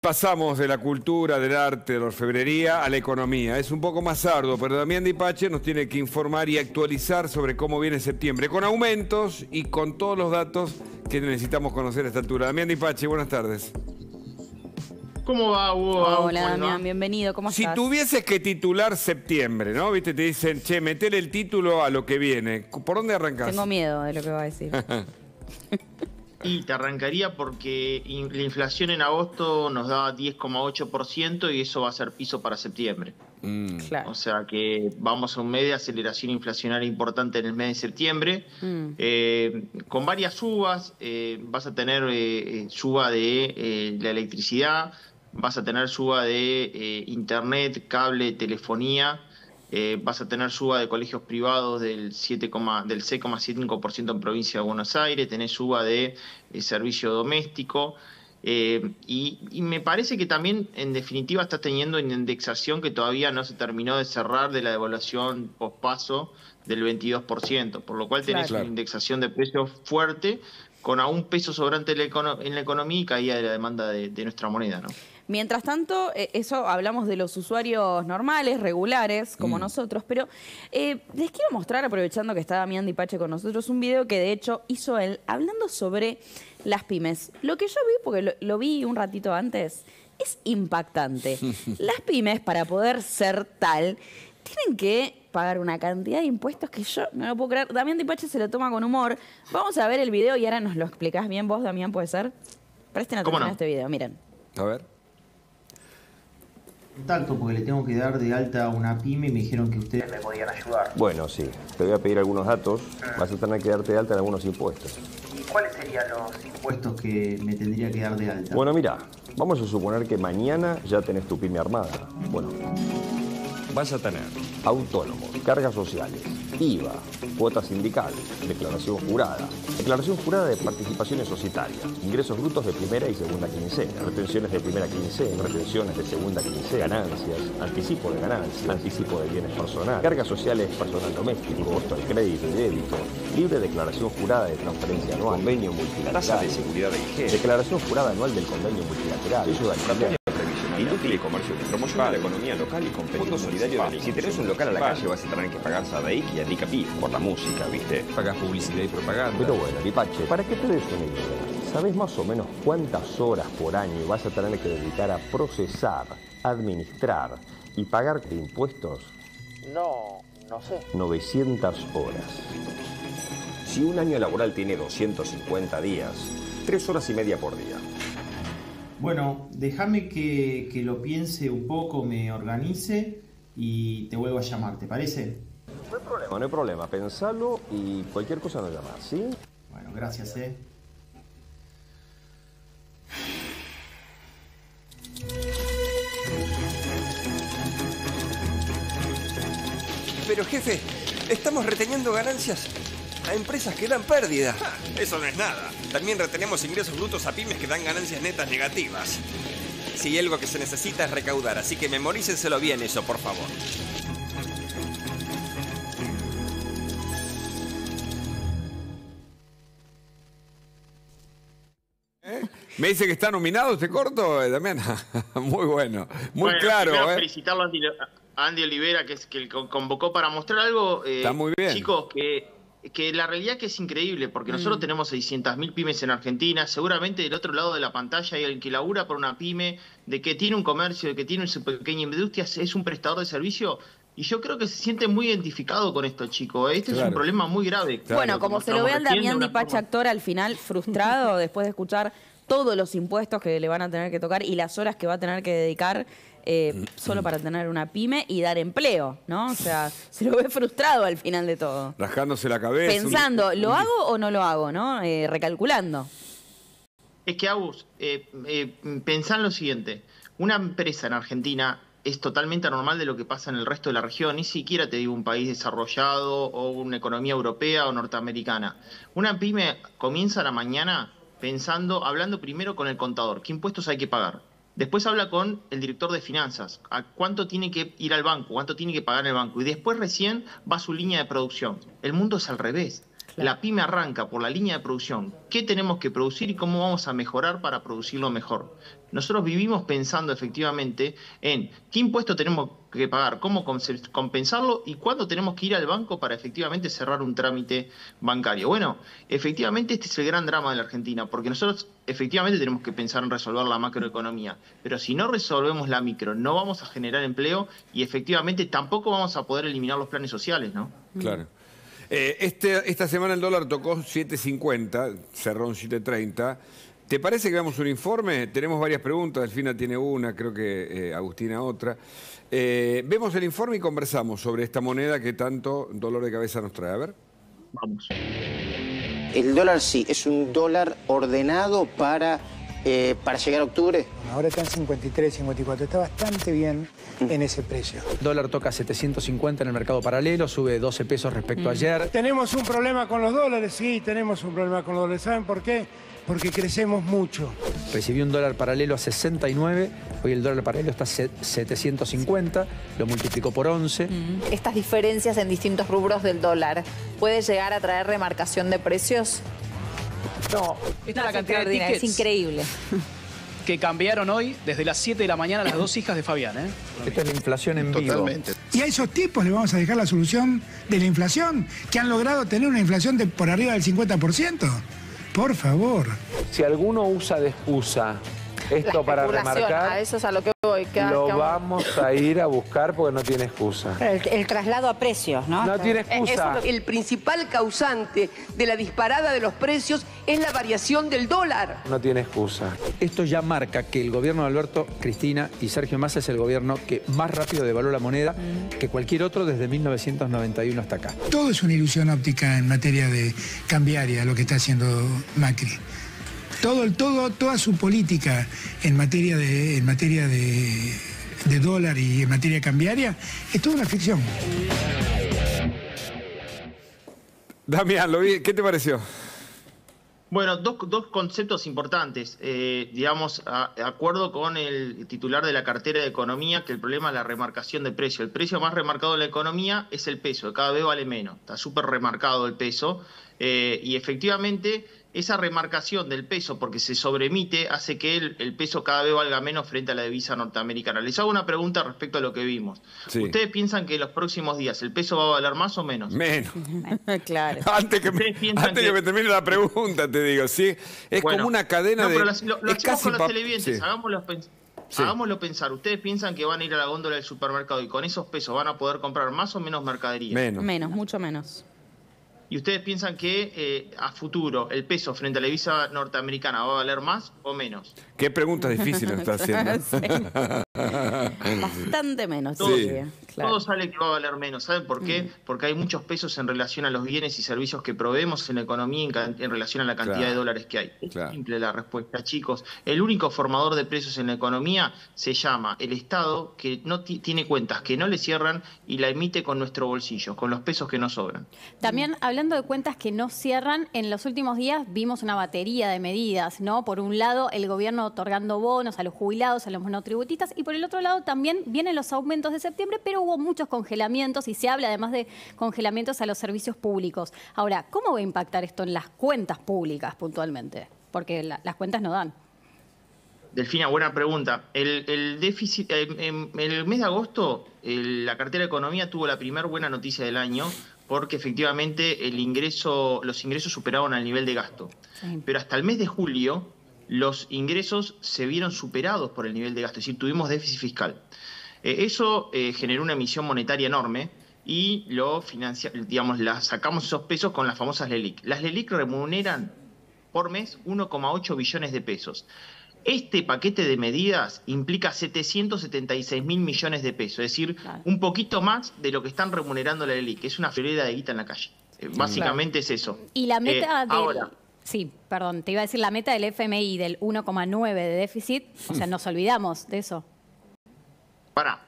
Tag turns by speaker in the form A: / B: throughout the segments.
A: Pasamos de la cultura, del arte, de la orfebrería a la economía. Es un poco más arduo, pero Damián Dipache nos tiene que informar y actualizar sobre cómo viene septiembre, con aumentos y con todos los datos que necesitamos conocer a esta altura. Damián Dipache, buenas tardes.
B: ¿Cómo va, Hugo?
C: Hola, Damián, bienvenido. ¿Cómo estás?
A: Si tuvieses que titular septiembre, ¿no? ¿Viste? Te dicen, che, metele el título a lo que viene. ¿Por dónde arrancás?
C: Tengo miedo de lo que va a decir.
B: Y te arrancaría porque la inflación en agosto nos da 10,8% y eso va a ser piso para septiembre.
C: Claro.
B: O sea que vamos a un mes de aceleración inflacionaria importante en el mes de septiembre. Con varias subas, vas a tener suba de la electricidad, vas a tener suba de internet, cable, telefonía. Vas a tener suba de colegios privados del 6,5% en provincia de Buenos Aires, tenés suba de servicio doméstico y me parece que también en definitiva estás teniendo una indexación que todavía no se terminó de cerrar de la devaluación pospaso del 22%, por lo cual tenés una indexación de precios fuerte con aún peso sobrante en la economía y caída de la demanda de nuestra moneda, ¿no?
C: Mientras tanto, eso hablamos de los usuarios normales, regulares, como nosotros, pero les quiero mostrar, aprovechando que está Damián Dipache con nosotros, un video que de hecho hizo él hablando sobre las pymes. Lo que yo vi, porque lo vi un ratito antes, es impactante. Las pymes, para poder ser tal, tienen que pagar una cantidad de impuestos que yo no lo puedo creer. Damián Dipache se lo toma con humor. Vamos a ver el video y ahora nos lo explicás bien vos, Damián, ¿puede ser? Presten atención a este video, miren.
A: A ver.
D: Contacto porque le tengo que dar de alta a una pyme y me dijeron que ustedes me podían ayudar.
E: Bueno, sí. Te voy a pedir algunos datos. Vas a tener que darte de alta en algunos impuestos.
D: ¿Y cuáles serían los impuestos que me tendría que dar de alta?
E: Bueno, mira, vamos a suponer que mañana ya tenés tu pyme armada. Bueno, vas a tener autónomos, cargas sociales, IVA, cuotas sindicales, declaración jurada de participaciones societarias, ingresos brutos de primera y segunda quincena, retenciones de primera quincena, retenciones de segunda quincena, ganancias, anticipo de ganancias, anticipo de bienes personales, cargas sociales personal doméstico, costo del crédito y débito, libre declaración jurada de transferencia anual, convenio multilateral,
F: tasa de seguridad de higiene,
E: declaración jurada anual del convenio multilateral, ayuda al cambio.
F: industria y comercio, promoción de la economía local y compendio solidario de la. Si tenés un local a la calle vas a tener que pagar SADAIC y ANDICAPI por la música, ¿viste? Pagás publicidad y propaganda.
E: Pero bueno, Dipache, para que te des una idea, ¿sabés más o menos cuántas horas por año vas a tener que dedicar a procesar, administrar y pagar de impuestos?
D: No sé.
E: 900 horas.
F: Si un año laboral tiene 250 días, 3 horas y media por día.
D: Bueno, déjame que lo piense un poco, me organice y te vuelvo a llamar, ¿te parece?
E: No hay problema, pensalo y cualquier cosa nos llamás, ¿sí?
D: Bueno, gracias,
G: Pero jefe, estamos reteniendo ganancias a empresas que dan pérdida.
F: Eso no es nada. También retenemos ingresos brutos a pymes que dan ganancias netas negativas. Si hay algo que se necesita es recaudar, así que memorícenselo bien eso, por favor.
A: Me dice que está nominado este corto, Damián. Muy bueno, muy claro.
B: Felicitarlo a Andy Olivera, que es que convocó para mostrar algo.
A: Está muy bien.
B: Chicos, que la realidad que es increíble, porque nosotros tenemos 600.000 pymes en Argentina, seguramente del otro lado de la pantalla hay alguien que labura por una pyme, de que tiene un comercio, de que tiene su pequeña industria, es un prestador de servicio, y yo creo que se siente muy identificado con esto, chicos. Este es un problema muy grave.
C: Bueno, como se lo ve al Damián Dipache actor al final, frustrado después de escuchar todos los impuestos que le van a tener que tocar y las horas que va a tener que dedicar solo para tener una pyme y dar empleo, ¿no? O sea, se lo ve frustrado al final de todo.
A: Rascándose la cabeza.
C: Pensando, ¿lo hago o no lo hago, no? Recalculando.
B: Es que, Agus, pensá en lo siguiente. Una empresa en Argentina es totalmente anormal de lo que pasa en el resto de la región. Ni siquiera te digo un país desarrollado o una economía europea o norteamericana. Una pyme comienza a la mañana hablando primero con el contador. ¿Qué impuestos hay que pagar? Después habla con el director de finanzas, a cuánto tiene que ir al banco, cuánto tiene que pagar en el banco. Y después recién va a su línea de producción. El mundo es al revés. La pyme arranca por la línea de producción. ¿Qué tenemos que producir y cómo vamos a mejorar para producirlo mejor? Nosotros vivimos pensando efectivamente en qué impuesto tenemos que pagar, cómo compensarlo y cuándo tenemos que ir al banco para efectivamente cerrar un trámite bancario. Bueno, efectivamente este es el gran drama de la Argentina, porque nosotros efectivamente tenemos que pensar en resolver la macroeconomía, pero si no resolvemos la micro, no vamos a generar empleo y efectivamente tampoco vamos a poder eliminar los planes sociales, ¿no?
A: Claro. Esta semana el dólar tocó 7.50, cerró en 7.30. ¿Te parece que veamos un informe? Tenemos varias preguntas, Delfina tiene una, creo que Agustina otra. Vemos el informe y conversamos sobre esta moneda que tanto dolor de cabeza nos trae. A ver.
B: Vamos.
H: El dólar sí, es un dólar ordenado para llegar a octubre.
I: Ahora está en 53, 54, está bastante bien en ese precio.
J: Dólar toca 750 en el mercado paralelo, sube 12 pesos respecto a ayer.
I: Tenemos un problema con los dólares, sí, tenemos un problema con los dólares. ¿Saben por qué? Porque crecemos mucho.
J: Recibí un dólar paralelo a 69, hoy el dólar paralelo está a 750, lo multiplicó por 11.
K: Estas diferencias en distintos rubros del dólar, ¿puede llegar a traer remarcación de precios?
L: No, esta es la cantidad de tickets.
K: Es increíble.
L: Que cambiaron hoy desde las 7 de la mañana las dos hijas de Fabián, ¿eh?
J: Esta es la inflación en vivo.
M: Totalmente.
I: Y a esos tipos les vamos a dejar la solución de la inflación, que han logrado tener una inflación de por arriba del 50%. Por favor.
N: Si alguno usa de excusa esto para remarcar,
K: a eso es a lo que voy.
N: lo vamos a ir a buscar porque no tiene excusa.
O: El traslado a precios, ¿no?
N: No tiene excusa.
P: El principal causante de la disparada de los precios es la variación del dólar.
N: No tiene excusa.
J: Esto ya marca que el gobierno de Alberto, Cristina y Sergio Massa es el gobierno que más rápido devaluó la moneda que cualquier otro desde 1991 hasta acá.
I: Todo es una ilusión óptica en materia de cambiaria, lo que está haciendo Macri. Toda su política en materia de dólar y en materia cambiaria es toda una ficción.
A: Damián, ¿qué te pareció?
B: Bueno, dos conceptos importantes. Digamos, de acuerdo con el titular de la cartera de Economía, que el problema es la remarcación de precio. El precio más remarcado de la economía es el peso, cada vez vale menos. Está súper remarcado el peso y efectivamente esa remarcación del peso, porque se sobremite, hace que el peso cada vez valga menos frente a la divisa norteamericana. Les hago una pregunta respecto a lo que vimos. Sí. ¿Ustedes piensan que en los próximos días el peso va a valer más o menos?
A: Menos.
C: Claro.
A: Antes que me termine la pregunta, te digo, ¿sí? Es como una cadena de...
B: Pero lo hacemos con los televidentes, sí. Hagámoslo pensar. ¿Ustedes piensan que van a ir a la góndola del supermercado y con esos pesos van a poder comprar más o menos mercadería?
C: Menos, mucho menos.
B: ¿Y ustedes piensan que a futuro el peso frente a la divisa norteamericana va a valer más o menos?
A: Qué pregunta difícil nos está haciendo.
C: Bastante menos.
B: Todo sale que va a valer menos. ¿Saben por qué? Porque hay muchos pesos en relación a los bienes y servicios que proveemos en la economía en relación a la cantidad de dólares que hay. Es simple la respuesta, chicos. El único formador de precios en la economía se llama el Estado, que no tiene cuentas que no le cierran y la emite con nuestro bolsillo, con los pesos que nos sobran.
Q: También hablando de cuentas que no cierran, en los últimos días vimos una batería de medidas, ¿no? Por un lado, el gobierno otorgando bonos a los jubilados, a los monotributistas, y por el otro lado también vienen los aumentos de septiembre, pero hubo muchos congelamientos y se habla además de congelamientos a los servicios públicos. Ahora, ¿cómo va a impactar esto en las cuentas públicas puntualmente? Porque las cuentas no dan.
B: Delfina, buena pregunta. El déficit, en el mes de agosto, la cartera de Economía tuvo la primera buena noticia del año, porque efectivamente los ingresos superaron al nivel de gasto. Sí. Pero hasta el mes de julio, los ingresos se vieron superados por el nivel de gasto, es decir, tuvimos déficit fiscal. Eso generó una emisión monetaria enorme y sacamos esos pesos con las famosas LELIQ. Las LELIQ remuneran por mes 1,8 billones de pesos. Este paquete de medidas implica 776.000 millones de pesos, es decir, un poquito más de lo que están remunerando la LELIQ, que es una friolera de guita en la calle. Básicamente es eso.
Q: Y la meta
B: ahora.
Q: Sí, perdón, te iba a decir la meta del FMI del 1,9 de déficit, o sea, nos olvidamos de eso.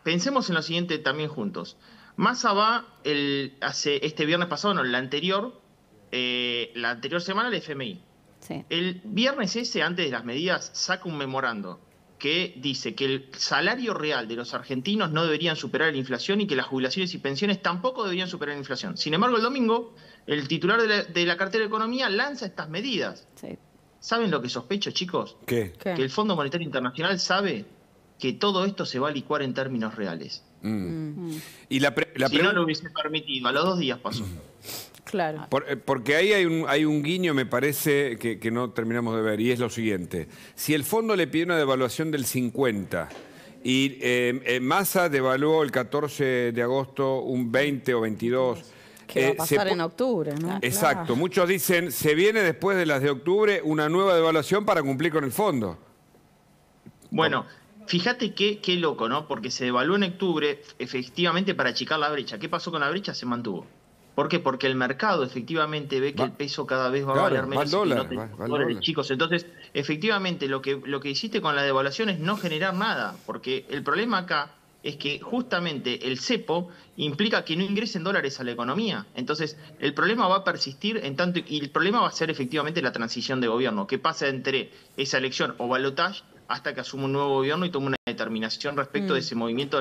B: Pensemos en lo siguiente también juntos. Massa va este viernes pasado, no, la anterior semana el FMI. Sí. El viernes antes de las medidas, saca un memorando que dice que el salario real de los argentinos no deberían superar la inflación y que las jubilaciones y pensiones tampoco deberían superar la inflación. Sin embargo, el domingo, el titular de la cartera de Economía lanza estas medidas.
C: Sí.
B: ¿Saben lo que sospecho, chicos?
A: ¿Qué?
B: Que el Fondo Monetario Internacional sabe que todo esto se va a licuar en términos reales.
A: Y la
B: si no lo hubiese permitido, a los 2 días pasó.
C: Claro.
A: Porque ahí hay un guiño, me parece, que no terminamos de ver, y es lo siguiente. Si el fondo le pide una devaluación del 50 y Massa devaluó el 14 de agosto un 20 o 22...
C: ¿Qué va a pasar en octubre, no?
A: Exacto.
C: Claro.
A: Muchos dicen, se viene después de las de octubre una nueva devaluación para cumplir con el fondo.
B: Bueno, fíjate qué loco, ¿no? Porque se devaluó en octubre efectivamente para achicar la brecha. ¿Qué pasó con la brecha? Se mantuvo. ¿Por qué? Porque el mercado efectivamente ve que el peso cada vez va a valer menos y no tenemos dólares, chicos. Entonces, efectivamente, lo que hiciste con la devaluación es no generar nada, porque el problema acá es que justamente el cepo implica que no ingresen dólares a la economía. Entonces, el problema va a persistir en tanto, y el problema va a ser efectivamente la transición de gobierno, que pasa entre esa elección o balotaje hasta que asuma un nuevo gobierno y tome una determinación respecto de ese movimiento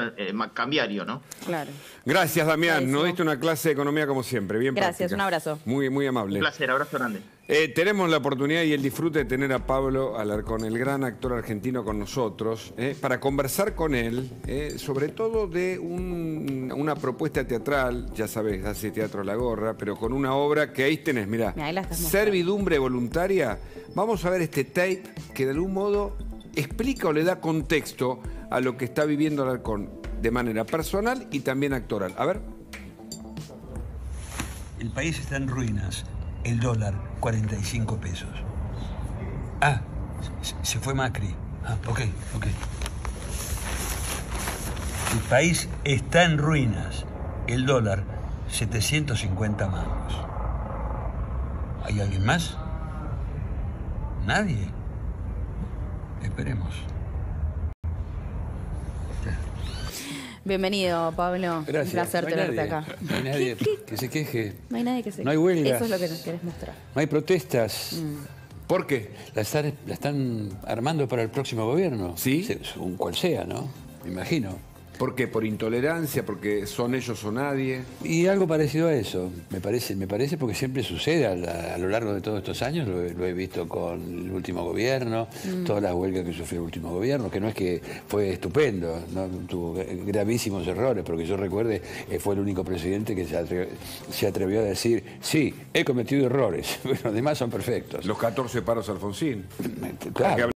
B: cambiario, ¿no?
C: Claro.
A: Gracias, Damián. Nos diste una clase de economía como siempre. Bien
C: Gracias,
A: práctica.
C: un abrazo.
A: Muy, muy amable.
B: Un placer, abrazo grande.
A: Tenemos la oportunidad y el disfrute de tener a Pablo Alarcón, el gran actor argentino, con nosotros, para conversar con él, sobre todo de una propuesta teatral, ya sabes, hace Teatro La Gorra, pero con una obra que ahí tenés, mirá, Servidumbre Voluntaria. Vamos a ver este tape que de algún modo explica o le da contexto a lo que está viviendo Alarcón de manera personal y también actoral. A ver.
M: El país está en ruinas. El dólar, 45 pesos. Ah, se fue Macri. Ah, ok. El país está en ruinas. El dólar, 750 mangos. ¿Hay alguien más? ¿Nadie? Esperemos.
C: Bienvenido, Pablo.
J: Gracias.
C: Un placer tenerte acá.
J: No hay nadie que se queje.
C: No hay nadie que se queje.
J: No hay huelgas.
C: Eso es lo que nos querés mostrar.
J: No hay protestas.
A: ¿Por qué?
J: La están armando para el próximo gobierno.
A: ¿Sí?
J: Un cual sea, ¿no? Me imagino.
A: ¿Por qué? ¿Por intolerancia? ¿Porque son ellos o nadie?
J: Y algo parecido a eso, me parece porque siempre sucede a lo largo de todos estos años, lo he visto con el último gobierno, todas las huelgas que sufrió el último gobierno, que no es que fue estupendo, no tuvo gravísimos errores, porque yo recuerde, fue el único presidente que se atrevió a decir, sí, he cometido errores, pero los demás son perfectos.
A: Los 14 paros Alfonsín.
J: Claro.